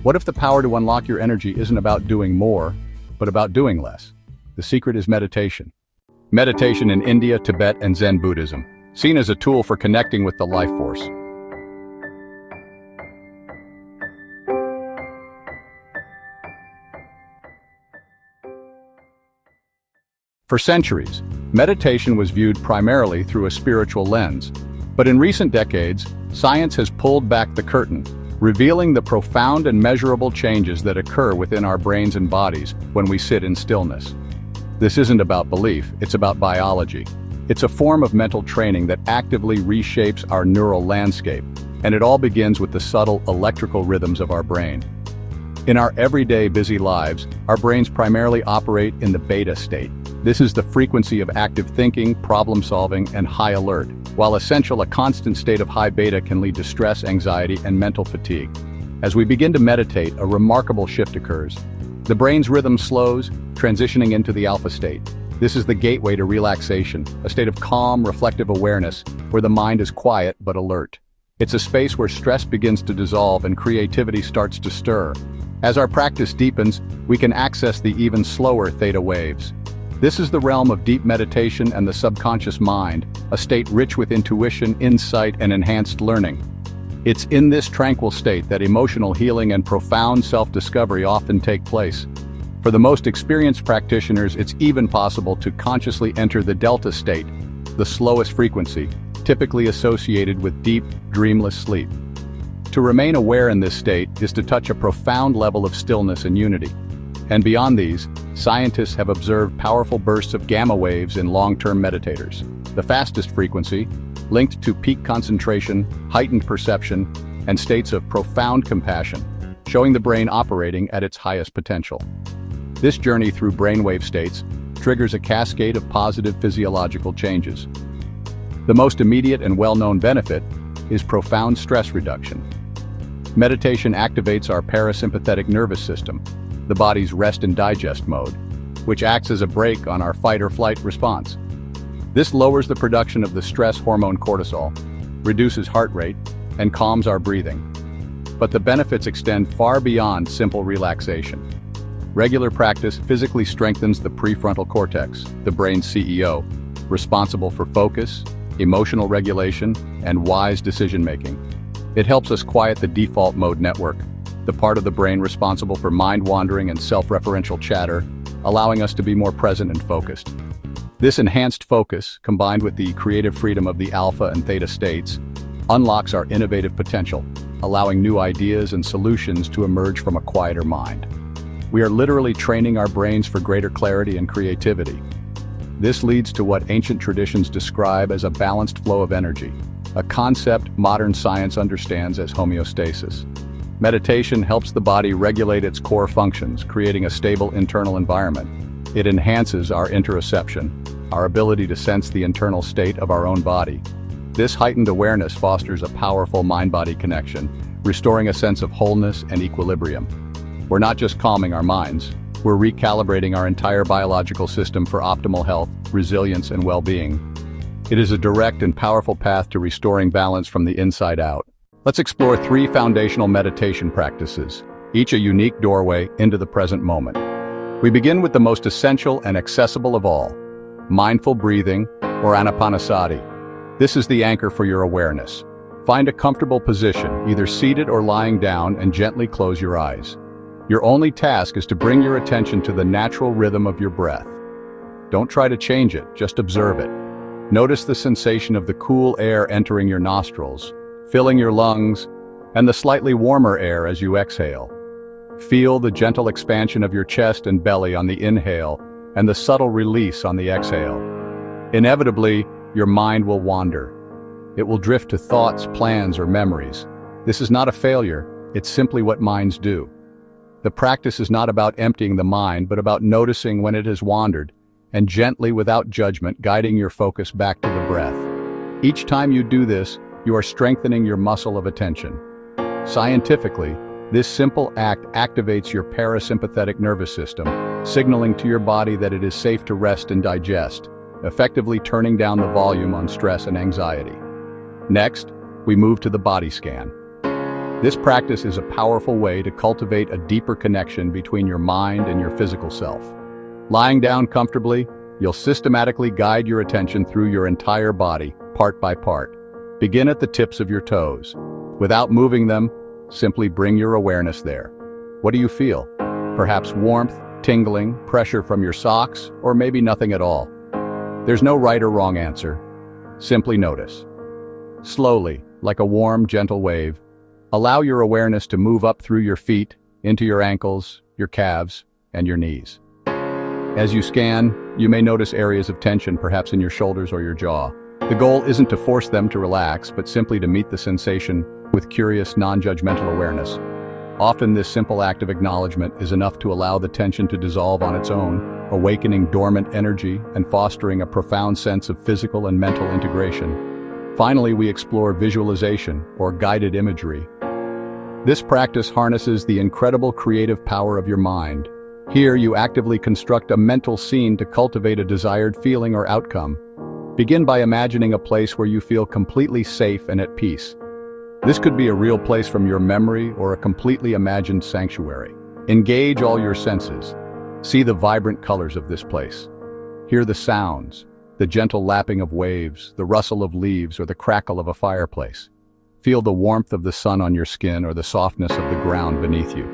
What if the power to unlock your energy isn't about doing more, but about doing less? The secret is meditation. Meditation in India, Tibet, and Zen Buddhism, seen as a tool for connecting with the life force. For centuries, meditation was viewed primarily through a spiritual lens, but in recent decades, science has pulled back the curtain, revealing the profound and measurable changes that occur within our brains and bodies when we sit in stillness. This isn't about belief, it's about biology. It's a form of mental training that actively reshapes our neural landscape, and it all begins with the subtle electrical rhythms of our brain. In our everyday busy lives, our brains primarily operate in the beta state. This is the frequency of active thinking, problem-solving, and high alert. While essential, a constant state of high beta can lead to stress, anxiety, and mental fatigue. As we begin to meditate, a remarkable shift occurs. The brain's rhythm slows, transitioning into the alpha state. This is the gateway to relaxation, a state of calm, reflective awareness, where the mind is quiet but alert. It's a space where stress begins to dissolve and creativity starts to stir. As our practice deepens, we can access the even slower theta waves. This is the realm of deep meditation and the subconscious mind, a state rich with intuition, insight, and enhanced learning. It's in this tranquil state that emotional healing and profound self-discovery often take place. For the most experienced practitioners, it's even possible to consciously enter the delta state, the slowest frequency, typically associated with deep, dreamless sleep. To remain aware in this state is to touch a profound level of stillness and unity. And beyond these, scientists have observed powerful bursts of gamma waves in long-term meditators. The fastest frequency, linked to peak concentration, heightened perception, and states of profound compassion, showing the brain operating at its highest potential. This journey through brainwave states triggers a cascade of positive physiological changes. The most immediate and well-known benefit is profound stress reduction. Meditation activates our parasympathetic nervous system, the body's rest and digest mode, which acts as a brake on our fight-or-flight response. This lowers the production of the stress hormone cortisol, reduces heart rate, and calms our breathing. But the benefits extend far beyond simple relaxation. Regular practice physically strengthens the prefrontal cortex, the brain's CEO, responsible for focus, emotional regulation, and wise decision-making. It helps us quiet the default mode network, the part of the brain responsible for mind-wandering and self-referential chatter, allowing us to be more present and focused. This enhanced focus, combined with the creative freedom of the alpha and theta states, unlocks our innovative potential, allowing new ideas and solutions to emerge from a quieter mind. We are literally training our brains for greater clarity and creativity. This leads to what ancient traditions describe as a balanced flow of energy, a concept modern science understands as homeostasis. Meditation helps the body regulate its core functions, creating a stable internal environment. It enhances our interoception, our ability to sense the internal state of our own body. This heightened awareness fosters a powerful mind-body connection, restoring a sense of wholeness and equilibrium. We're not just calming our minds, we're recalibrating our entire biological system for optimal health, resilience, and well-being. It is a direct and powerful path to restoring balance from the inside out. Let's explore 3 foundational meditation practices, each a unique doorway into the present moment. We begin with the most essential and accessible of all, mindful breathing, or anapanasati. This is the anchor for your awareness. Find a comfortable position, either seated or lying down, and gently close your eyes. Your only task is to bring your attention to the natural rhythm of your breath. Don't try to change it, just observe it. Notice the sensation of the cool air entering your nostrils, filling your lungs, and the slightly warmer air as you exhale. Feel the gentle expansion of your chest and belly on the inhale and the subtle release on the exhale. Inevitably, your mind will wander. It will drift to thoughts, plans, or memories. This is not a failure, it's simply what minds do. The practice is not about emptying the mind, but about noticing when it has wandered, and gently, without judgment, guiding your focus back to the breath. Each time you do this, you are strengthening your muscle of attention. Scientifically, this simple act activates your parasympathetic nervous system, signaling to your body that it is safe to rest and digest, effectively turning down the volume on stress and anxiety. Next, we move to the body scan. This practice is a powerful way to cultivate a deeper connection between your mind and your physical self. Lying down comfortably, you'll systematically guide your attention through your entire body, part by part. Begin at the tips of your toes. Without moving them, simply bring your awareness there. What do you feel? Perhaps warmth, tingling, pressure from your socks, or maybe nothing at all. There's no right or wrong answer. Simply notice. Slowly, like a warm, gentle wave, allow your awareness to move up through your feet, into your ankles, your calves, and your knees. As you scan, you may notice areas of tension, perhaps in your shoulders or your jaw. The goal isn't to force them to relax, but simply to meet the sensation with curious, non-judgmental awareness. Often this simple act of acknowledgement is enough to allow the tension to dissolve on its own, awakening dormant energy and fostering a profound sense of physical and mental integration. Finally, we explore visualization, or guided imagery. This practice harnesses the incredible creative power of your mind. Here, you actively construct a mental scene to cultivate a desired feeling or outcome. Begin by imagining a place where you feel completely safe and at peace. This could be a real place from your memory or a completely imagined sanctuary. Engage all your senses. See the vibrant colors of this place. Hear the sounds, the gentle lapping of waves, the rustle of leaves, or the crackle of a fireplace. Feel the warmth of the sun on your skin or the softness of the ground beneath you.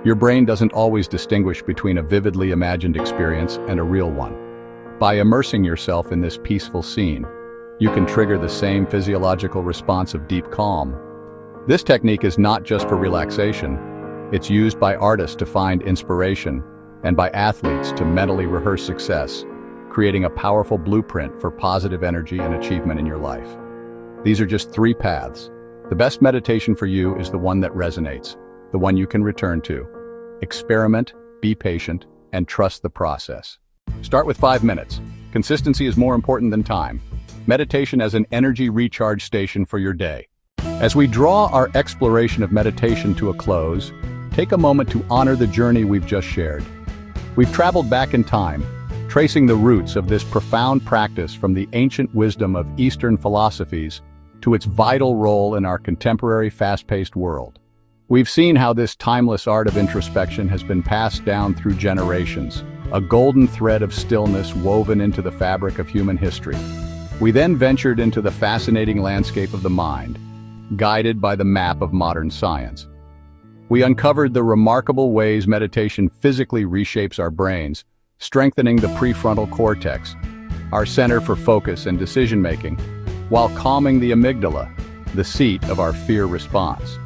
Your brain doesn't always distinguish between a vividly imagined experience and a real one. By immersing yourself in this peaceful scene, you can trigger the same physiological response of deep calm. This technique is not just for relaxation. It's used by artists to find inspiration and by athletes to mentally rehearse success, creating a powerful blueprint for positive energy and achievement in your life. These are just 3 paths. The best meditation for you is the one that resonates, the one you can return to. Experiment, be patient, and trust the process. Start with 5 minutes. Consistency is more important than time. Meditation as an energy recharge station for your day. As we draw our exploration of meditation to a close, take a moment to honor the journey we've just shared. We've traveled back in time, tracing the roots of this profound practice from the ancient wisdom of Eastern philosophies to its vital role in our contemporary fast-paced world. We've seen how this timeless art of introspection has been passed down through generations, a golden thread of stillness woven into the fabric of human history. We then ventured into the fascinating landscape of the mind, guided by the map of modern science. We uncovered the remarkable ways meditation physically reshapes our brains, strengthening the prefrontal cortex, our center for focus and decision-making, while calming the amygdala, the seat of our fear response.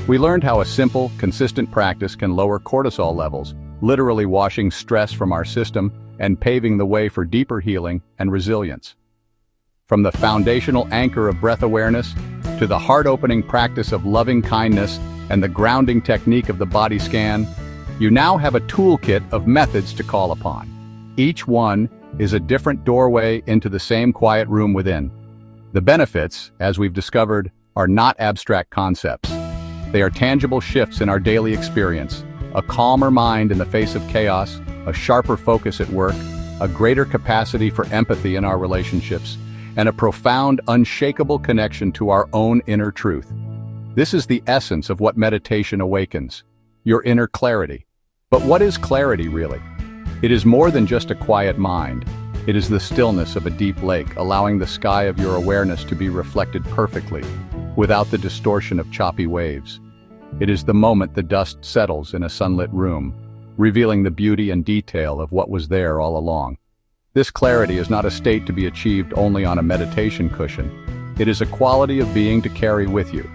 We learned how a simple, consistent practice can lower cortisol levels, literally washing stress from our system and paving the way for deeper healing and resilience. From the foundational anchor of breath awareness to the heart-opening practice of loving kindness and the grounding technique of the body scan, you now have a toolkit of methods to call upon. Each one is a different doorway into the same quiet room within. The benefits, as we've discovered, are not abstract concepts. They are tangible shifts in our daily experience, a calmer mind in the face of chaos, a sharper focus at work, a greater capacity for empathy in our relationships, and a profound, unshakable connection to our own inner truth. This is the essence of what meditation awakens, your inner clarity. But what is clarity really? It is more than just a quiet mind. It is the stillness of a deep lake, allowing the sky of your awareness to be reflected perfectly, without the distortion of choppy waves. It is the moment the dust settles in a sunlit room, revealing the beauty and detail of what was there all along. This clarity is not a state to be achieved only on a meditation cushion. It is a quality of being to carry with you.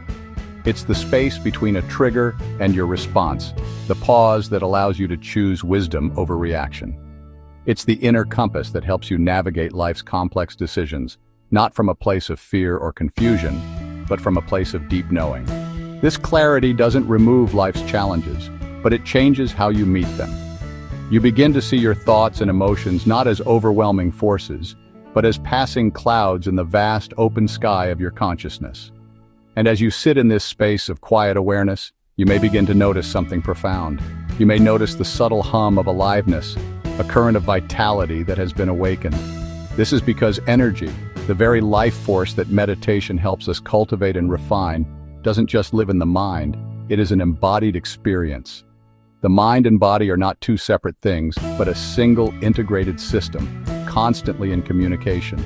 It's the space between a trigger and your response, the pause that allows you to choose wisdom over reaction. It's the inner compass that helps you navigate life's complex decisions, not from a place of fear or confusion, but from a place of deep knowing. This clarity doesn't remove life's challenges, but it changes how you meet them. You begin to see your thoughts and emotions not as overwhelming forces, but as passing clouds in the vast open sky of your consciousness. And as you sit in this space of quiet awareness, you may begin to notice something profound. You may notice the subtle hum of aliveness, a current of vitality that has been awakened. This is because energy, the very life force that meditation helps us cultivate and refine, doesn't just live in the mind, it is an embodied experience. The mind and body are not two separate things, but a single integrated system, constantly in communication.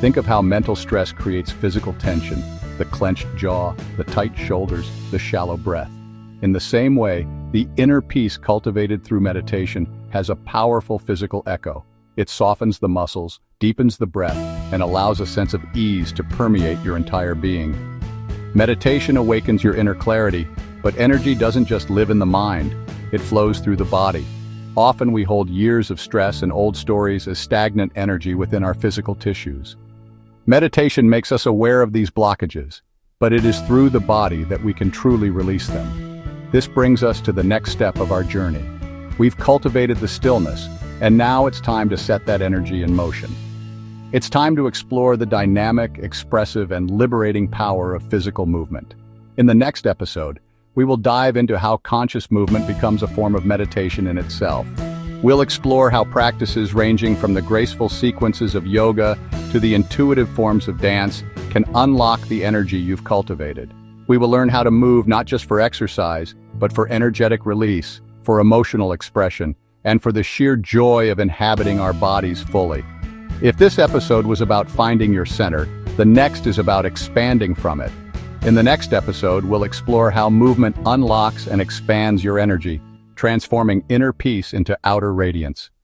Think of how mental stress creates physical tension, the clenched jaw, the tight shoulders, the shallow breath. In the same way, the inner peace cultivated through meditation has a powerful physical echo. It softens the muscles, deepens the breath, and allows a sense of ease to permeate your entire being. Meditation awakens your inner clarity, but energy doesn't just live in the mind, it flows through the body. Often we hold years of stress and old stories as stagnant energy within our physical tissues. Meditation makes us aware of these blockages, but it is through the body that we can truly release them. This brings us to the next step of our journey. We've cultivated the stillness, and now it's time to set that energy in motion. It's time to explore the dynamic, expressive, and liberating power of physical movement. In the next episode, we will dive into how conscious movement becomes a form of meditation in itself. We'll explore how practices ranging from the graceful sequences of yoga to the intuitive forms of dance can unlock the energy you've cultivated. We will learn how to move not just for exercise, but for energetic release, for emotional expression, and for the sheer joy of inhabiting our bodies fully. If this episode was about finding your center, the next is about expanding from it. In the next episode, we'll explore how movement unlocks and expands your energy, transforming inner peace into outer radiance.